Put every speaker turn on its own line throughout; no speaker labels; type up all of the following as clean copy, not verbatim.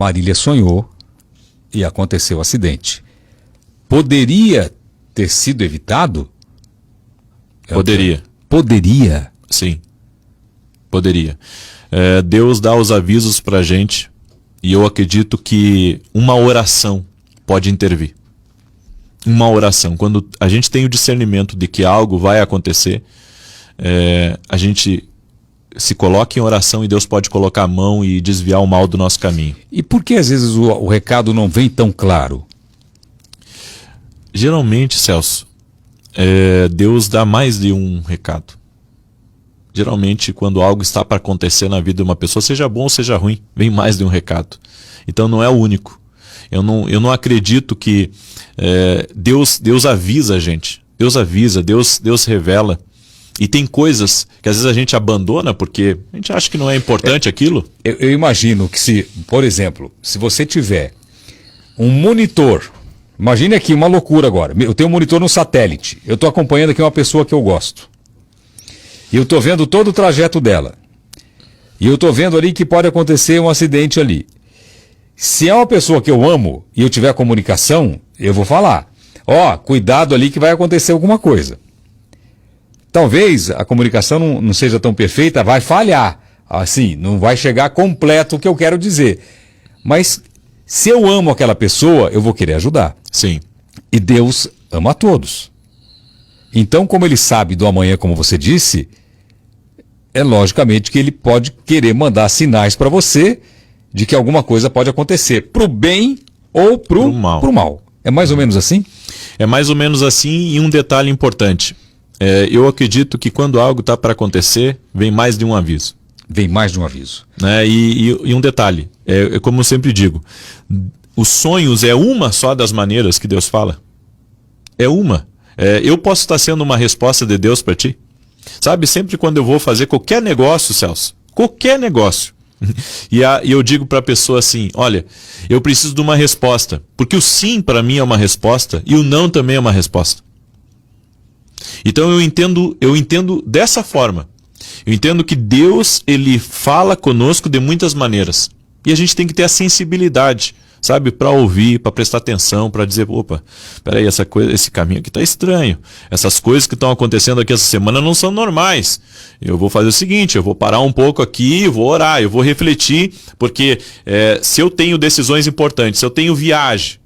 Marília sonhou e aconteceu o acidente. Poderia ter sido evitado?
Poderia.
Poderia.
Sim, poderia. Deus dá os avisos pra gente e eu acredito que uma oração pode intervir. Uma oração. Quando a gente tem o discernimento de que algo vai acontecer, a gente se coloca em oração e Deus pode colocar a mão e desviar o mal do nosso caminho.
E por que às vezes o recado não vem tão claro?
Geralmente, Celso, Deus dá mais de um recado. Geralmente, quando algo está para acontecer na vida de uma pessoa, seja bom ou seja ruim, vem mais de um recado. Então não é o único. Eu não acredito que Deus avisa a gente. Deus avisa, Deus revela. E tem coisas que às vezes a gente abandona porque a gente acha que não é importante aquilo.
Eu imagino que se, por exemplo, se você tiver um monitor, imagine aqui uma loucura agora, eu tenho um monitor no satélite, eu estou acompanhando aqui uma pessoa que eu gosto. E eu estou vendo todo o trajeto dela. E eu estou vendo ali que pode acontecer um acidente ali. Se é uma pessoa que eu amo e eu tiver comunicação, eu vou falar. Cuidado ali que vai acontecer alguma coisa. Talvez a comunicação não seja tão perfeita, vai falhar. Assim, não vai chegar completo o que eu quero dizer. Mas se eu amo aquela pessoa, eu vou querer ajudar.
Sim.
E Deus ama a todos. Então, como ele sabe do amanhã, como você disse, é logicamente que ele pode querer mandar sinais para você de que alguma coisa pode acontecer, pro bem ou pro mal. É mais ou menos assim?
É mais ou menos assim, e um detalhe importante. Eu acredito que quando algo está para acontecer, vem mais de um aviso.
Vem mais de um aviso.
E um detalhe, como eu sempre digo, os sonhos é uma só das maneiras que Deus fala. É uma. Eu posso estar sendo uma resposta de Deus para ti. Sabe, sempre quando eu vou fazer qualquer negócio, Celso, qualquer negócio, e eu digo para a pessoa assim, olha, eu preciso de uma resposta, porque o sim para mim é uma resposta e o não também é uma resposta. Então eu entendo dessa forma. Eu entendo que Deus, ele fala conosco de muitas maneiras. E a gente tem que ter a sensibilidade, sabe, para ouvir, para prestar atenção, para dizer, opa, peraí, esse caminho aqui está estranho. Essas coisas que estão acontecendo aqui essa semana não são normais. Eu vou fazer o seguinte, eu vou parar um pouco aqui, vou orar, eu vou refletir, porque se eu tenho decisões importantes, se eu tenho viagem,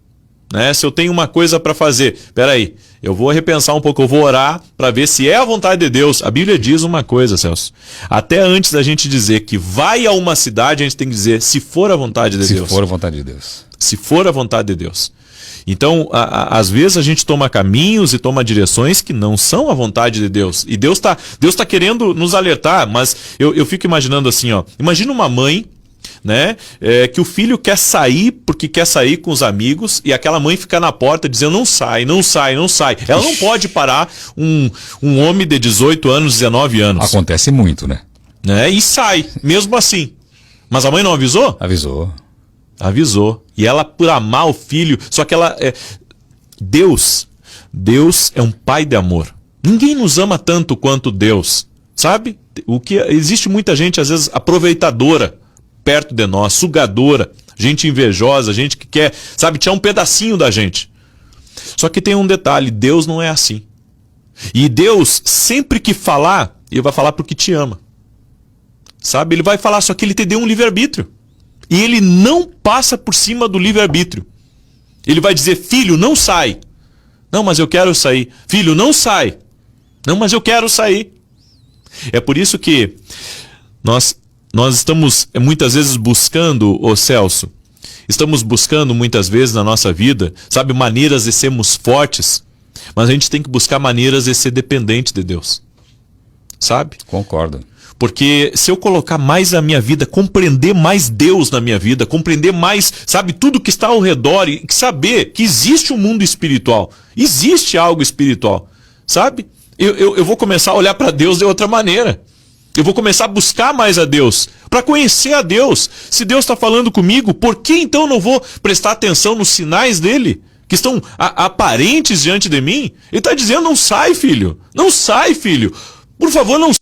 né, se eu tenho uma coisa para fazer, peraí, eu vou repensar um pouco, eu vou orar para ver se é a vontade de Deus. A Bíblia diz uma coisa, Celso. Até antes da gente dizer que vai a uma cidade, a gente tem que dizer se for a vontade de Deus.
Se for a vontade de Deus.
Se for a vontade de Deus. Então, às vezes a gente toma caminhos e toma direções que não são a vontade de Deus. E Deus tá querendo nos alertar, mas eu fico imaginando assim, imagina uma mãe, né, que o filho quer sair porque quer sair com os amigos e aquela mãe fica na porta dizendo não sai. Ela não pode parar um homem de 18 anos, 19 anos.
Acontece muito, né?
E sai, mesmo assim. Mas a mãe não avisou? Avisou. E ela, por amar o filho, só que ela... Deus é um pai de amor. Ninguém nos ama tanto quanto Deus, sabe? Existe muita gente, às vezes, aproveitadora perto de nós, sugadora, gente invejosa, gente que quer, sabe, tirar um pedacinho da gente. Só que tem um detalhe, Deus não é assim. E Deus, sempre que falar, ele vai falar porque te ama. Sabe, ele vai falar, só que ele te deu um livre-arbítrio. E ele não passa por cima do livre-arbítrio. Ele vai dizer, filho, não sai. Não, mas eu quero sair. Filho, não sai. Não, mas eu quero sair. É por isso que nós estamos muitas vezes buscando, Celso, estamos buscando muitas vezes na nossa vida, sabe, maneiras de sermos fortes, mas a gente tem que buscar maneiras de ser dependente de Deus. Sabe?
Concordo.
Porque se eu colocar mais a minha vida, compreender mais Deus na minha vida, compreender mais, sabe, tudo que está ao redor e saber que existe um mundo espiritual, existe algo espiritual, sabe? Eu vou começar a olhar para Deus de outra maneira. Eu vou começar a buscar mais a Deus, para conhecer a Deus. Se Deus está falando comigo, por que então não vou prestar atenção nos sinais dele, que estão aparentes diante de mim? Ele está dizendo, não sai, filho. Não sai, filho. Por favor, não